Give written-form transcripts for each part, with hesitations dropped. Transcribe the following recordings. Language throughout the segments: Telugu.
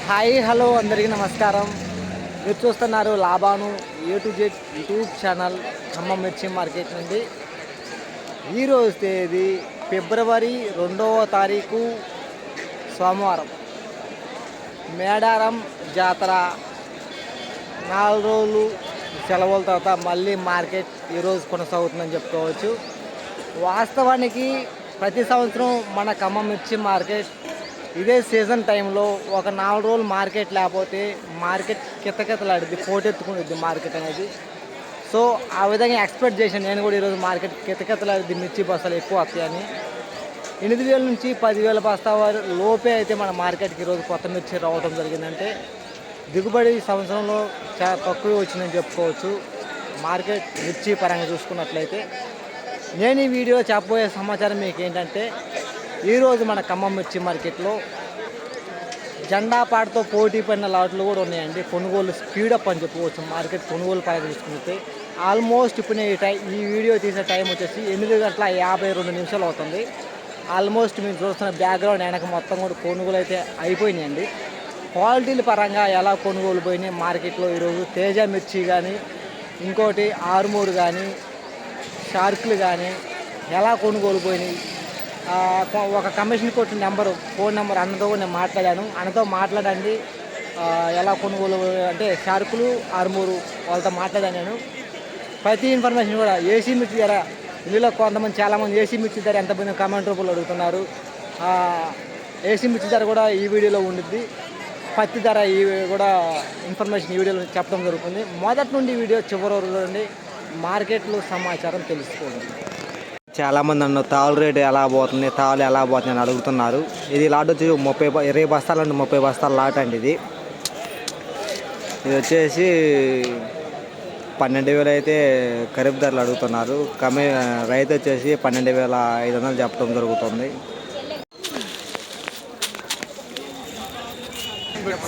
హాయ్ హలో అందరికీ నమస్కారం. మీరు చూస్తున్నారు Laban A to Z YouTube channel Khammam మిర్చి మార్కెట్ నుండి. ఈరోజు తేదీ ఫిబ్రవరి 2వ తారీఖు సోమవారం. మేడారం జాతర 4 రోజులు సెలవుల తర్వాత మళ్ళీ మార్కెట్ ఈరోజు కొనసాగుతుందని చెప్పుకోవచ్చు. వాస్తవానికి ప్రతి సంవత్సరం మన ఖమ్మం మిర్చి మార్కెట్ ఇదే సీజన్ టైంలో ఒక 4 రోజులు మార్కెట్ లేకపోతే మార్కెట్ కితకితలాడిద్ది, పోటెత్తుకునిద్ది మార్కెట్ అనేది. సో ఆ విధంగా ఎక్స్పెక్ట్ చేశాను నేను కూడా ఈరోజు మార్కెట్ కితకితలాడిద్ది, మిర్చి బస్తాలు ఎక్కువ వస్తాయని. 8,000 నుంచి 10,000 బస్తా లోపే అయితే మన మార్కెట్కి ఈరోజు కొత్త మిర్చి రావడం జరిగిందంటే దిగుబడి సంవత్సరంలో చాలా తక్కువ వచ్చిందని చెప్పుకోవచ్చు. మార్కెట్ మిర్చి పరంగా చూసుకున్నట్లయితే నేను ఈ వీడియో చెప్పబోయే సమాచారం మీకు ఏంటంటే, ఈరోజు మన ఖమ్మం మిర్చి మార్కెట్లో జెండా పాటతో పోటీ పడిన లాట్లు కూడా ఉన్నాయండి. కొనుగోలు స్పీడప్ అని చెప్పుకోవచ్చు. మార్కెట్ కొనుగోలు పరంగా చూసుకుంటే ఆల్మోస్ట్ ఇప్పుడు ఈ వీడియో తీసే టైం వచ్చేసి 8:52 అవుతుంది. ఆల్మోస్ట్ మీరు చూస్తున్న బ్యాక్గ్రౌండ్ వెనక మొత్తం కూడా కొనుగోలు అయితే అయిపోయినాయండి. క్వాలిటీల పరంగా ఎలా కొనుగోలు పోయినాయి మార్కెట్లో ఈరోజు తేజ మిర్చి కానీ, ఇంకోటి ఆర్మూర్ కానీ, షార్కులు కానీ ఎలా కొనుగోలు పోయినాయి. ఒక కమిషన్ కొట్టిన ఫోన్ నెంబర్ అన్నతో కూడా నేను మాట్లాడాను. అన్నతో మాట్లాడండి ఎలా కొనుగోలు అంటే షార్కులు ఆర్మూరు వాళ్ళతో మాట్లాడాను నేను. ప్రతి ఇన్ఫర్మేషన్ కూడా ఏసీ మిర్చి ధర, ఇందులో కొంతమంది చాలామంది ఏసీ మిర్చి ధర ఎంత పోయిందో కామెంట్ రూపంలో అడుగుతున్నారు. ఏసీ మిర్చి ధర కూడా ఈ వీడియోలో ఉండిద్ది. పత్తి ధర ఈ కూడా ఇన్ఫర్మేషన్ ఈ వీడియోలో చెప్పడం జరుగుతుంది. మొదటి నుండి వీడియో చివరి వరకు చూడండి, మార్కెట్లో సమాచారం తెలుసుకోండి. చాలామంది నన్ను తాళ్ళు రేటు ఎలా పోతుంది, తాళ్ళు ఎలా పోతుంది అని అడుగుతున్నారు. ఇది లాట్ వచ్చి 20 బస్తాలు అండి, 30 బస్తాల లాట్ అండి. ఇది వచ్చేసి 12,000 అయితే ఖరీఫ్ ధరలు అడుగుతున్నారు. రైతు వచ్చేసి 12,500 చెప్పడం జరుగుతుంది.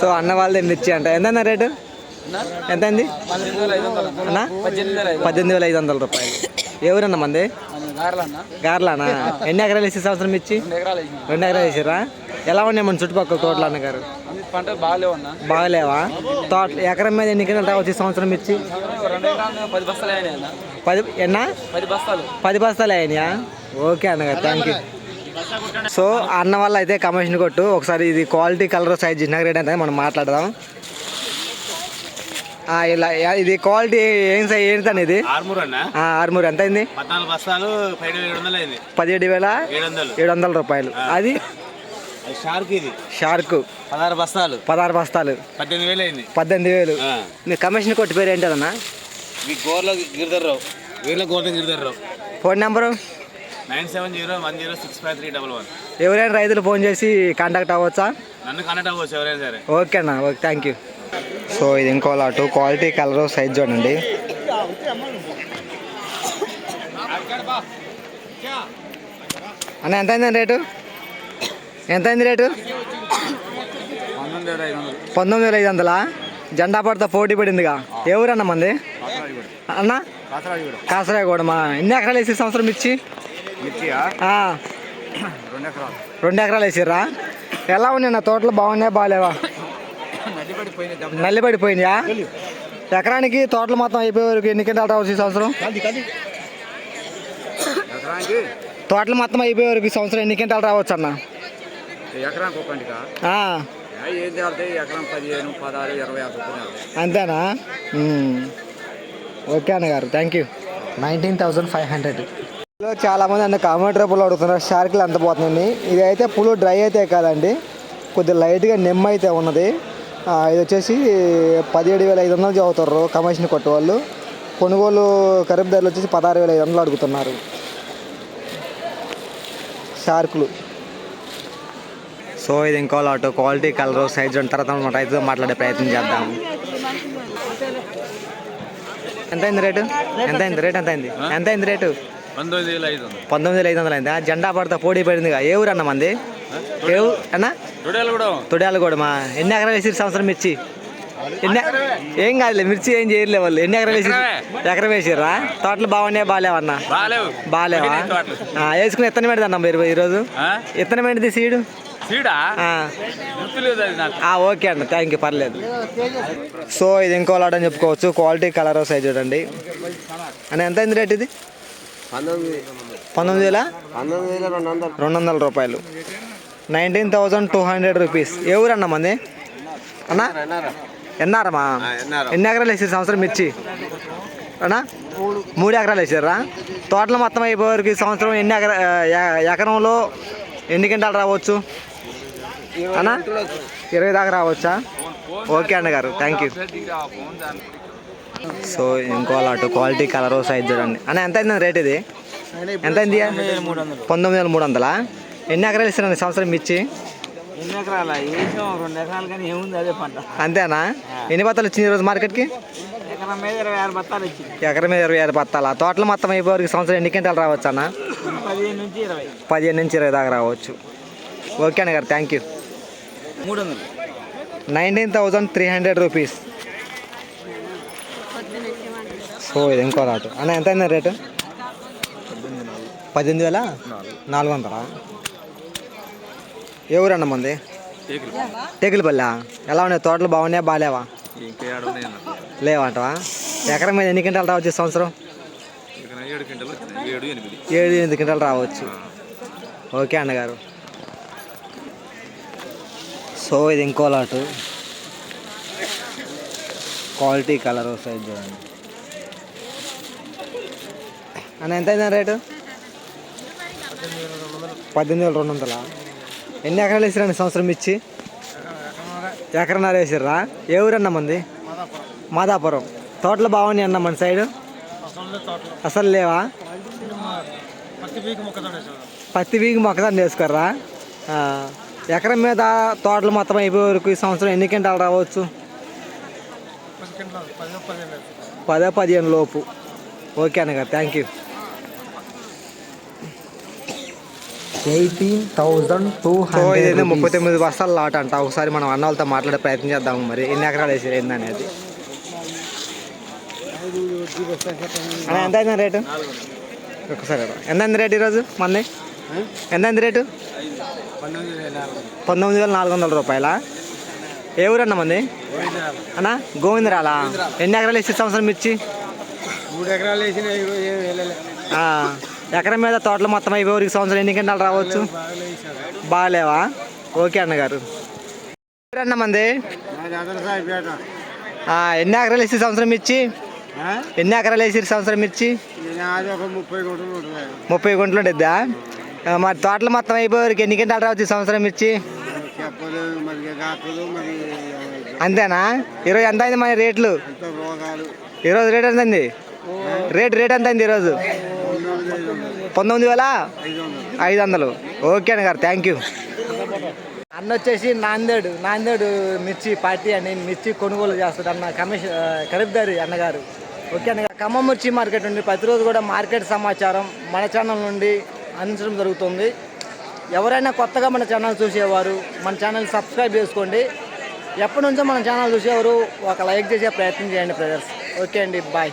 సో అన్న వాళ్ళది మిర్చి అంట ఎంత రేటు ఎంత అయింది అన్న? 18,500 రూపాయలు. ఎవరన్నా మంది గార్లానా? ఎన్ని ఎకరాలు వేసి సంవత్సరం మిర్చి? 2 ఎకరాలు వేసారా? ఎలా ఉన్నాయి మన చుట్టుపక్కల తోటలు అన్నగారు? బాగలేవా? తోట ఎకరం మీద ఎన్ని కింటాలు రావచ్చు సంవత్సరం మిర్చి? 10 బస్తాలు అయినాయా? ఓకే అన్నగారు, థ్యాంక్ యూ. సో అన్న వల్ల అయితే కమిషన్ కొట్టు ఒకసారి ఇది క్వాలిటీ కలర్ సైజ్ చిన్న రేట్ అంటే మనం మాట్లాడదాం. ఇలా ఇది క్వాలిటీ ఏం సైజ్ ఏంటండి? ఇది ఆర్మూర్ ఎంత అయింది? 17,700 రూపాయలు. అది షార్క్ 16 బస్తాలు 18,000. మీ కమిషన్ కొట్టి పేరు ఏంటదన్నా? Phone number 9701065311. ఎవరైనా రైతులు ఫోన్ చేసి కాంటాక్ట్ అవ్వచ్చా? నన్ను కాంటాక్ట్ అవ్వచ్చు ఎవరైనా సరే. ఓకే అన్న, ఓకే, థ్యాంక్ యూ. సో ఇది ఇంకో లాటు క్వాలిటీ కలర్ సైజ్ చూడండి. అన్న ఎంత అయింది రేటు? ఎంత అయింది రేటు? 19,500. జెండా పడితే పోటీ పడిందిగా. ఎవరన్న మంది అన్న? కాసరాగూడ. మా ఎన్ని ఎకరాలు వేసి సంవత్సరం ఇచ్చి? 2 ఎకరాలు వేసిర్రా? ఎలా ఉన్నాయి నా తోటలు? బాగున్నాయా బాగాలేవా? నల్లిపడిపోయినాయా? ఎకరానికి తోటలు మొత్తం అయిపోయే వరకు ఎన్ని కింటాలు రావచ్చు ఈ సంవత్సరం? తోటలు మొత్తం అయిపోయే వరకు ఈ సంవత్సరం ఎన్ని కింటాలు రావచ్చు అన్న? అంతేనా? ఓకే అన్నగారు, థ్యాంక్ యూ. 19,500. చాలామంది అన్న కామెంట్ రూపంలో అడుగుతున్నారు షార్కులు ఎంత పోతుందండి. ఇది అయితే పులు డ్రై అయితే కాదండి, కొద్దిగా లైట్గా నెమ్మ అయితే ఉన్నది. ఇది వచ్చేసి 17,500 చదువుతారు కమిషన్ కొట్టే వాళ్ళు. కొనుగోలు ఖరీఫ్ ధరలు వచ్చేసి 16,500 అడుగుతున్నారు షార్కులు. సో ఇది ఇంకో లాట్ క్వాలిటీ కలర్ సైజ్ ఉన్న తర్వాత మన రైతుతో మాట్లాడే ప్రయత్నం చేద్దాం. ఎంత అయింది రేటు? ఎంత అయింది రేటు? ఎంత అయింది రేటు? 19,500 అయిందా? జెండా పడితే పోటీ పడిందిగా. ఏ ఊరు అన్న మంది? ఏ ఊరు అన్న? తొడియాలగూడ. మా ఎన్ని ఎకరాలు వేసి సంవత్సరం మిర్చి? ఏం కాదులే, మిర్చి ఏం చేయలే వాళ్ళు. ఎన్ని ఎకరాలు వేసి? ఎకరం వేసిర్రా? తోటలు బాగున్నాయా బాగాలేవన్నా? బాగాలేవా? వేసుకుని ఎత్తనం ఏంటిది అన్న మీరు ఈరోజు? ఎత్తనం ఏంటిది? సీడు సీడా ఆ. గుర్తులేదు అది నాకు. ఓకే అండి, థ్యాంక్ యూ, పర్లేదు. సో ఇది ఇంకో లాట్ అని చెప్పుకోవచ్చు. క్వాలిటీ కలర్ సైజ్ చూడండి అని. ఎంత అయింది రేట్ ఇది? 19,200 రూపాయలు. 19,200 రూపీస్. ఏ ఊరు అన్న మంది అన్నా? ఎన్నారమ్మా? ఎన్ని ఎకరాలు వేసారు సంవత్సరం మిర్చి అన్నా? 3 ఎకరాలు వేసారా? తోటలు మొత్తం అయిపోయేవరకు ఈ సంవత్సరం ఎకరంలో ఎన్ని క్వింటాలు రావచ్చు అన్నా? 20 దాకా రావచ్చా? ఓకే అన్న గారు, థ్యాంక్ యూ. సో ఇంకో లాట్ క్వాలిటీ కలర్ సైజ్ చూడండి అన్న. ఎంత అయింది రేట్ ఇది? ఎంత అయింది? 19,300. ఎన్ని ఎకరాలు ఇస్తారండి సంవత్సరం మిర్చి? 2 ఎకరాలు కానీ ఏముంది అదే పంట. అంతేనా? ఎన్ని బత్తాలు వచ్చింది ఈరోజు మార్కెట్కి? ఎకరం మీద 26 బత్తాలు వచ్చింది. ఎకరం మీద 26 బత్తాల. తోటలు మొత్తం అయిపోయేవరకు సంవత్సరం ఎన్ని క్వింటాలు రావచ్చు అన్న? 15 నుంచి 20. 15 నుంచి 20 దాకా రావచ్చు. ఓకే అన్న గారు, థ్యాంక్ యూ. 300. 19,300 రూపీస్. సో ఇది ఇంకో లాట్ అన్న. ఎంత అయింది రేటు? 18,400. ఏ ఊరన్న మంది? టేకులపల్లి. ఎలా ఉన్నాయి తోటలు? బాగున్నాయా బాగాలేవా? లేవంటవా? ఎకరం మీద ఎన్ని క్వింటాలు రావచ్చు ఈ సంవత్సరం? 7-8 క్వింటాలు రావచ్చు. ఓకే అన్నగారు. సో ఇది ఇంకో లాటు క్వాలిటీ కలర్ సైజ్ చూడండి అన్న. ఎంత అయిందా రేటు? 18,200. ఎన్ని ఎకరాలు వేసారండి సంవత్సరం ఇచ్చి? ఎకరన్నర వేసారా? ఏ ఊరన్నా మంది? మాదాపురం. తోటలు బాగున్నాయి అన్న మన సైడు? అసలు లేవా? పత్తి బీగి మొక్కదాన్ని వేసుకోర్రా? ఎకరం మీద తోటలు మొత్తం అయిపోయే వరకు ఈ సంవత్సరం ఎన్ని క్వింటాలు రావచ్చు? 10-15 లోపు. ఓకే అన్నగారు, థ్యాంక్ యూ. 39 బస్తాల లాట్ అంట. ఒకసారి మనం అన్న వాళ్ళతో మాట్లాడే ప్రయత్నం చేద్దాము. మరి ఎన్ని ఎకరాలు వేసారు ఏందనేది. ఎంత అయింది రేటు? ఒకసారి ఎంత అయింది రేటు ఈరోజు మంది? ఎంత అయింది రేటు? 19,400 రూపాయలా? ఏ ఊరన్నా మంది అన్నా? గోవిందరాలా. ఎన్ని ఎకరాలు వేసి సంవత్సరం మిర్చి? 3 ఎకరాలు వేసిన ఎకరం మీద తోటలు మొత్తం అయిపోయి సంవత్సరం ఎన్ని క్వింటాలు రావచ్చు? బాగాలేవా? ఓకే అన్నగారు. అన్న మంది ఎన్ని ఎకరాలు వేసి సంవత్సరం మిర్చి? ఎన్ని ఎకరాలు వేసి సంవత్సరం మిర్చి? 30 గుంటలు ఉంటుందా? మరి తోటలు మొత్తం అయిపోయేవరకు ఎన్ని క్వింటాలు రావచ్చు ఈ సంవత్సరం మిర్చి? అంతేనా? ఈరోజు ఎంత అయింది మరి రేట్లు? ఈరోజు రేట్ ఎంత అయింది? రేట్ ఎంత అయింది ఈరోజు? 19,500. ఓకే అన్న గారు, థ్యాంక్ యూ. అన్న వచ్చేసి నాందేడు మిర్చి పార్టీ అని మిర్చి కొనుగోలు చేస్తాడు అన్న. ఖరీదారి అన్నగారు. ఓకే అన్నగారు. ఖమ్మం మిర్చి మార్కెట్ నుండి ప్రతిరోజు కూడా మార్కెట్ సమాచారం మన ఛానల్ నుండి అందించడం జరుగుతుంది. ఎవరైనా కొత్తగా మన ఛానల్ చూసేవారు మన ఛానల్ సబ్స్క్రైబ్ చేసుకోండి. ఎప్పటి నుంచో మన ఛానల్ చూసేవారు ఒక లైక్ చేసే ప్రయత్నం చేయండి బ్రదర్స్. ఓకే అండి, బాయ్.